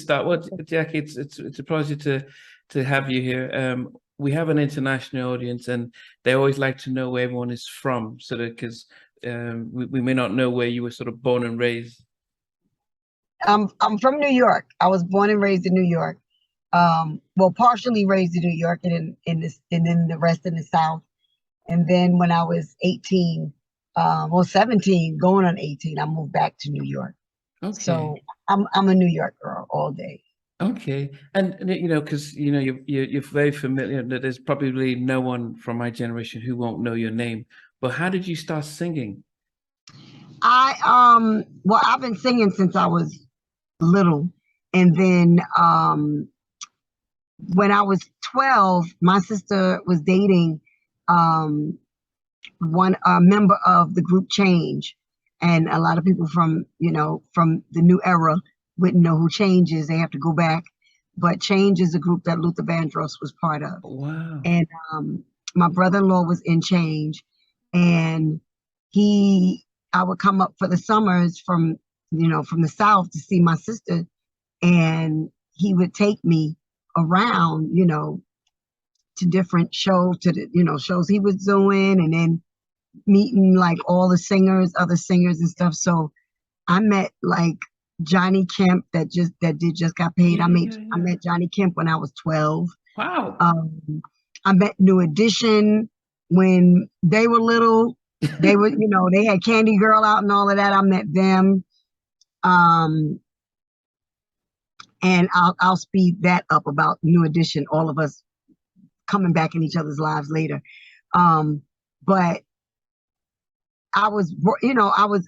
start. Well, Jackie, it's a pleasure to have you here. We have an international audience, and they always like to know where everyone is from, so that because we may not know where you were sort of born and raised. I'm from New York. I was born and raised in New York. Well, partially raised in New York, and then the rest in the South. And then when I was 18, well 17, going on 18, I moved back to New York. Okay. So I'm a New York girl all day. Okay, and you know, because you know you're very familiar. That there's probably no one from my generation who won't know your name. But how did you start singing? Well, I've been singing since I was little, and then when I was 12, my sister was dating one member of the group Change, and a lot of people from from the new era wouldn't know who Change is. They have to go back, but Change is a group that Luther Vandross was part of. Wow. And my brother-in-law was in Change, and I would come up for the summers from from the South to see my sister, and he would take me around, to different shows, to the shows he was doing, and then meeting like all the singers, other singers and stuff. So I met like Johnny Kemp that just got paid. Yeah, I met Johnny Kemp when I was 12. Wow. I met New Edition when they were little. They were, they had Candy Girl out and all of that. I met them. And I'll speed that up about New Edition, all of us coming back in each other's lives later. But I was,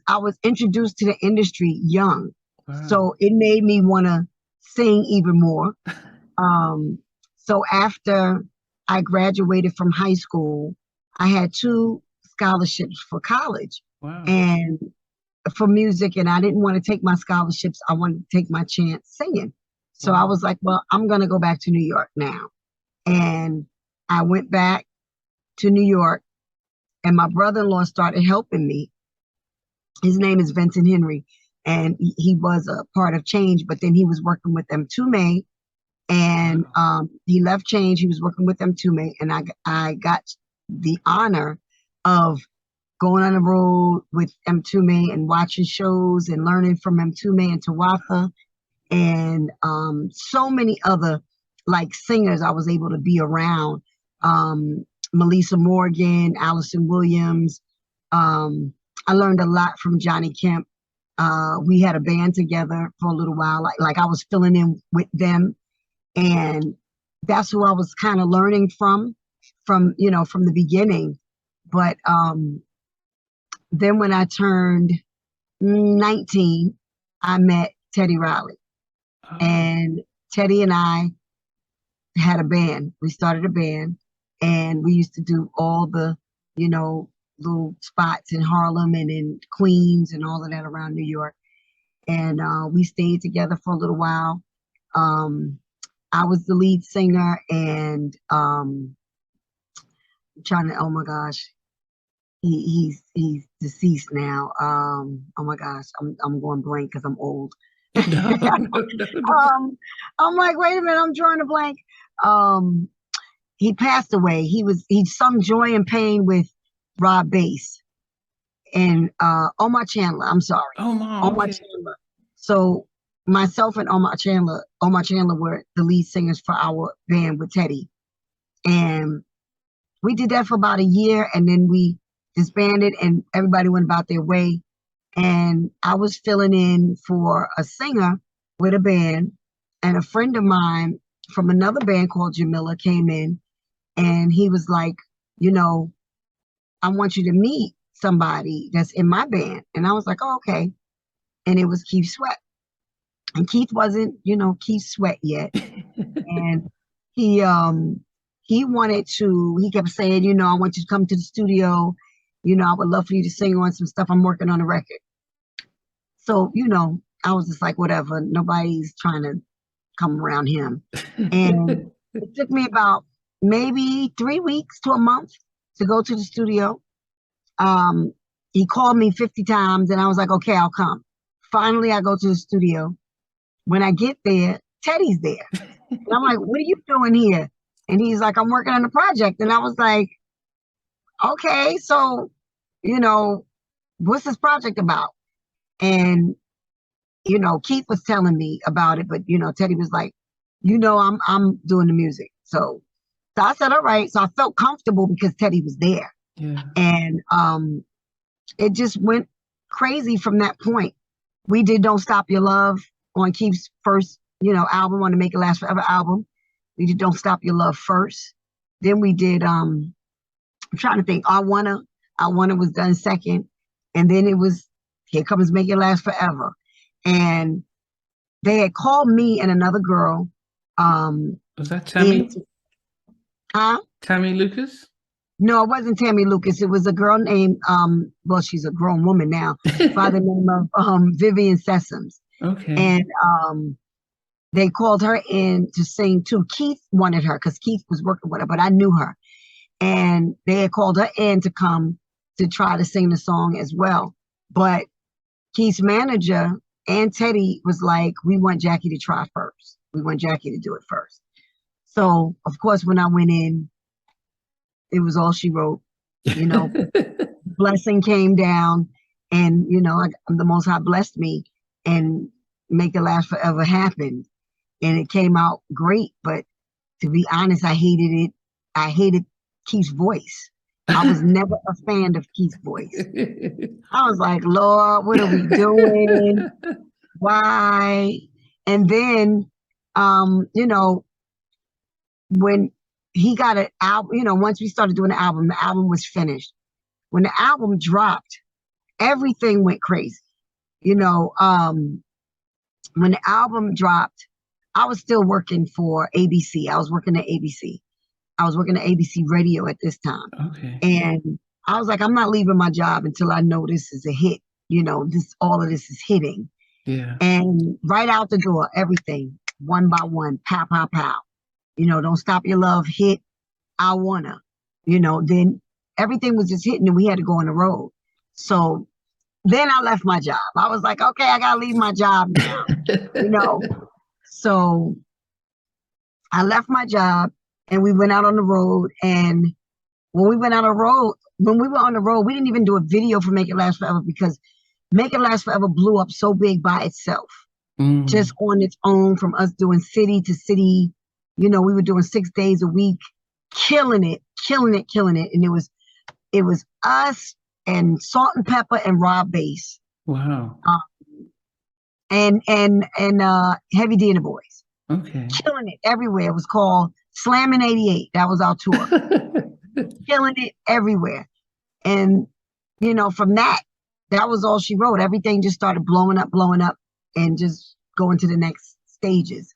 I was introduced to the industry young. Wow. So it made me want to sing even more. So after I graduated from high school, I had 2 scholarships for college. Wow. And for music, and I didn't want to take my scholarships. I wanted to take my chance singing. So I was like, well, I'm going to go back to New York now. And I went back to New York, and my brother-in-law started helping me. His name is Vincent Henry, and he was a part of Change, but then he was working with them May, and he left Change. He was working with them May, and I got the honor of going on the road with May and watching shows and learning from May and Tawatha, and so many other like singers I was able to be around. Melissa Morgan, Allison Williams. I learned a lot from Johnny Kemp. We had a band together for a little while. Like I was filling in with them, and that's who I was kind of learning from the beginning. But then when I turned 19, I met Teddy Riley. And Teddy and I had a band. We started a band, and we used to do all the, little spots in Harlem and in Queens and all of that around New York. And we stayed together for a little while. I was the lead singer, and I'm trying to, oh my gosh, he's deceased now. Oh my gosh, I'm going blank because I'm old. No. I'm like, wait a minute, I'm drawing a blank. He passed away. He sung Joy and Pain with Rob Bass and Omar Chandler. I'm sorry. Omar Chandler. So myself and Omar Chandler were the lead singers for our band with Teddy. And we did that for about a year, and then we disbanded and everybody went about their way. And I was filling in for a singer with a band, and a friend of mine from another band called Jamila came in, and he was like, I want you to meet somebody that's in my band. And I was like, oh, okay. And it was Keith Sweat. And Keith wasn't, Keith Sweat yet. And he kept saying, I want you to come to the studio. I would love for you to sing on some stuff. I'm working on a record. So, I was just like, whatever. Nobody's trying to come around him. And it took me about maybe 3 weeks to a month to go to the studio. He called me 50 times, and I was like, okay, I'll come. Finally, I go to the studio. When I get there, Teddy's there. And I'm like, what are you doing here? And he's like, I'm working on a project. And I was like, okay, so, what's this project about? And, Keith was telling me about it, but, Teddy was like, I'm doing the music. So I said, all right. So I felt comfortable because Teddy was there. Yeah. And it just went crazy from that point. We did Don't Stop Your Love on Keith's first, album, on the Make It Last Forever album. We did Don't Stop Your Love first. Then we did, I'm trying to think, I Wanna was done second. And then it was Here Comes Make It Last Forever. And they had called me and another girl. Was that Tammy? Tammy Lucas? No, it wasn't Tammy Lucas. It was a girl named, well, she's a grown woman now, by the name of Vivian Sessoms. Okay. And they called her in to sing too. Keith wanted her because Keith was working with her, but I knew her. And they had called her in to come to try to sing the song as well. But Keith's manager and Teddy was like, we want Jacci to try first. We want Jacci to do it first. So, of course, when I went in, it was all she wrote. Blessing came down, and, the Most High blessed me, and Make It Last Forever happened. And it came out great. But to be honest, I hated it. I hated Keith's voice. I was never a fan of Keith's voice. I was like, Lord, what are we doing? Why? And then, when he got an album, once we started doing the album was finished. When the album dropped, everything went crazy. When the album dropped, I was still working for ABC. I was working at ABC. I was working at ABC Radio at this time. Okay. And I was like, I'm not leaving my job until I know this is a hit. All of this is hitting. Yeah. And right out the door, everything, one by one, pow, pow, pow. Don't Stop Your Love hit. I Wanna. Then everything was just hitting and we had to go on the road. So then I left my job. I was like, okay, I gotta leave my job now. So I left my job and we went out on the road. And when we were on the road, we didn't even do a video for Make It Last Forever because Make It Last Forever blew up so big by itself, just on its own, from us doing city to city. We were doing 6 days a week, killing it. And it was us and Salt and Pepper and Rob Bass. Wow. And Heavy D and the Boys. Okay. Killing it everywhere. It was called Slammin' 88. That was our tour. Killing it everywhere. And, from that was all she wrote. Everything just started blowing up, and just going to the next stages.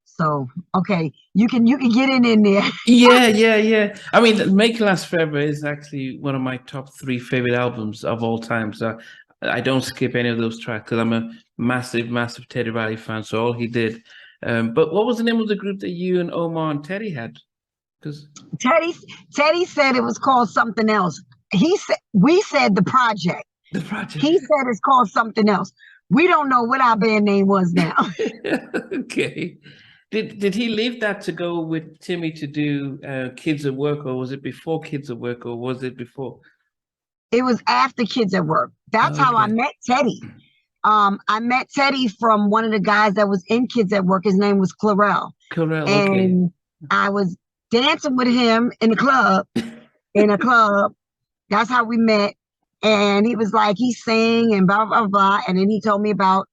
So, okay, you can get in there. Yeah. I mean, Make It Last Forever is actually one of my top 3 favorite albums of all time. So I don't skip any of those tracks because I'm a massive Teddy Riley fan. So all he did. But what was the name of the group that you and Omar and Teddy had? Because Teddy said it was called something else. We said the project. The project. He said it's called something else. We don't know what our band name was now. Okay. Did he leave that to go with Timmy to do Kids at Work, or was it before Kids at Work, or was it before? It was after Kids at Work. That's how I met Teddy. I met Teddy from one of the guys that was in Kids at Work. His name was Clarell. And I was dancing with him in a club. That's how we met. And he was like, he sang and blah, blah, blah. And then he told me about,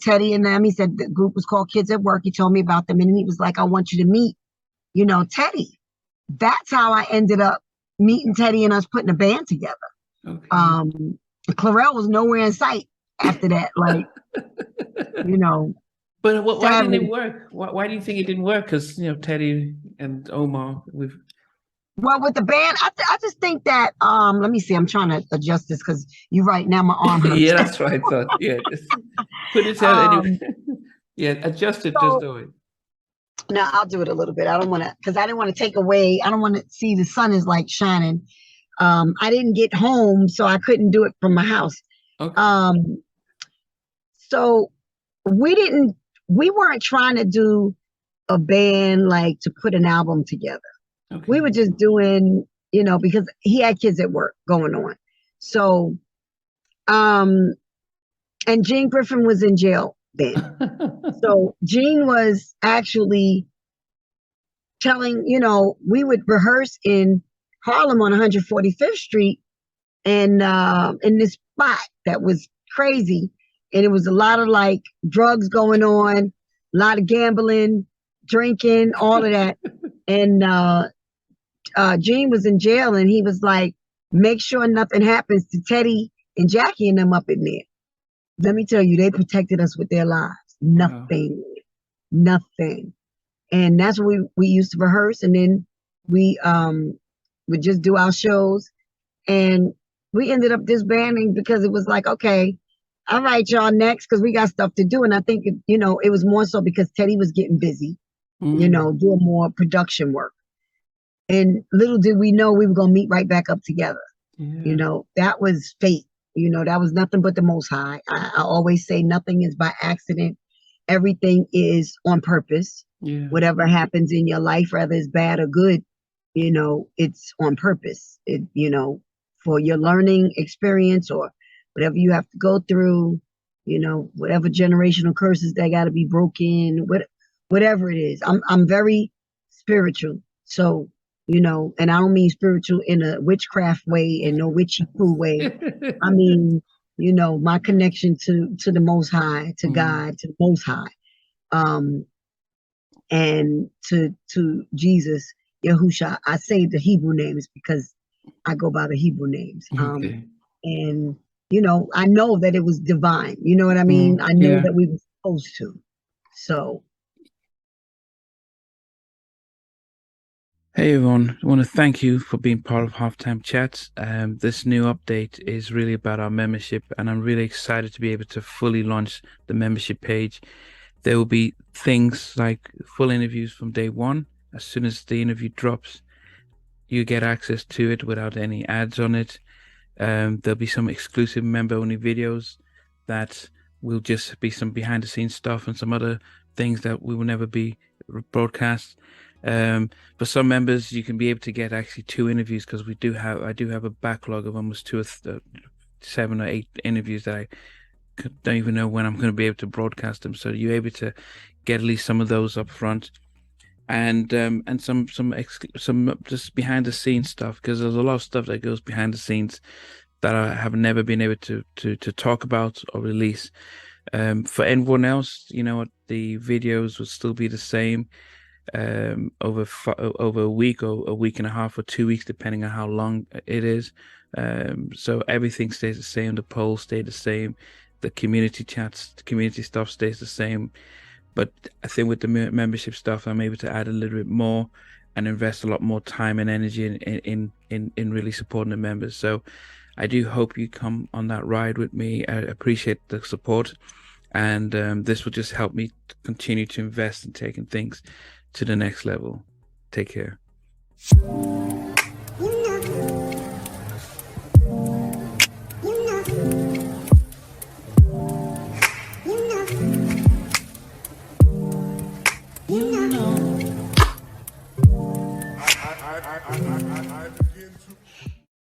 Teddy and them. He said the group was called Kids at Work. He told me about them. And he was like, I want you to meet, Teddy. That's how I ended up meeting Teddy and us putting a band together. Okay. Clarell was nowhere in sight after that. But why didn't it work? Why do you think it didn't work? Because, Teddy and Omar, Well, with the band, I just think that, let me see, I'm trying to adjust this because you're right, now my arm hurts. Yeah, that's what I thought. Yeah, just put it out anyway. Yeah, adjust it, just do it. No, I'll do it a little bit. I don't want to, because I didn't want to take away, I don't want to see the sun is like shining. I didn't get home, so I couldn't do it from my house. Okay. So we didn't we weren't trying to do a band like to put an album together. Okay. We were just doing, you know, because he had kids at work going on. So, and Gene Griffin was in jail then. So Gene was actually telling, you know, we would rehearse in Harlem on 145th Street and in this spot that was crazy. And it was a lot of like drugs going on, a lot of gambling, drinking, all of that. And Gene was in jail and he was like, make sure nothing happens to Teddy and Jackie and them up in there. Let me tell you, they protected us with their lives. Nothing, nothing. And that's what we used to rehearse. And then we would just do our shows. And we ended up disbanding because it was like, okay, all right, y'all, next, because we got stuff to do. And I think, you know, it was more so because Teddy was getting busy, you know, doing more production work. And little did we know we were going to meet right back up together. Yeah. You know, that was fate. You know, that was nothing but the Most High. I always say nothing is by accident. Everything is on purpose. Yeah. Whatever happens in your life, whether it's bad or good, you know, it's on purpose. It, you know, for your learning experience or whatever you have to go through, you know, whatever generational curses that got to be broken, whatever it is. I'm very spiritual. So, you know, and I don't mean spiritual in a witchcraft way and no witchy poo way. I mean, you know, my connection to the Most High, to God, to the Most High, and to Jesus, Yahusha. I say the Hebrew names because I go by the Hebrew names. Okay. And you know, I know that it was divine. You know what I mean? I know that we were supposed to. So. Hey everyone, I want to thank you for being part of Halftime Chats. This new update is really about our membership, and I'm really excited to be able to fully launch the membership page. There will be things like full interviews from day one. As soon as the interview drops, you get access to it without any ads on it. There'll be some exclusive member-only videos that will just be some behind-the-scenes stuff and some other things that we will never be broadcast. For some members, you can be able to get actually 2 interviews because I do have a backlog of almost 7 or 8 interviews that I don't even know when I'm going to be able to broadcast them. So you're able to get at least some of those up front, and some just behind the scenes stuff, because there's a lot of stuff that goes behind the scenes that I have never been able to talk about or release. For everyone else, you know what, the videos will still be the same. Over a week or a week and a half or 2 weeks, depending on how long it is. So everything stays the same. The polls stay the same. The community chats, the community stuff stays the same. But I think with the membership stuff, I'm able to add a little bit more and invest a lot more time and energy in really supporting the members. So I do hope you come on that ride with me. I appreciate the support, and this will just help me continue to invest in taking things to the next level. Take care.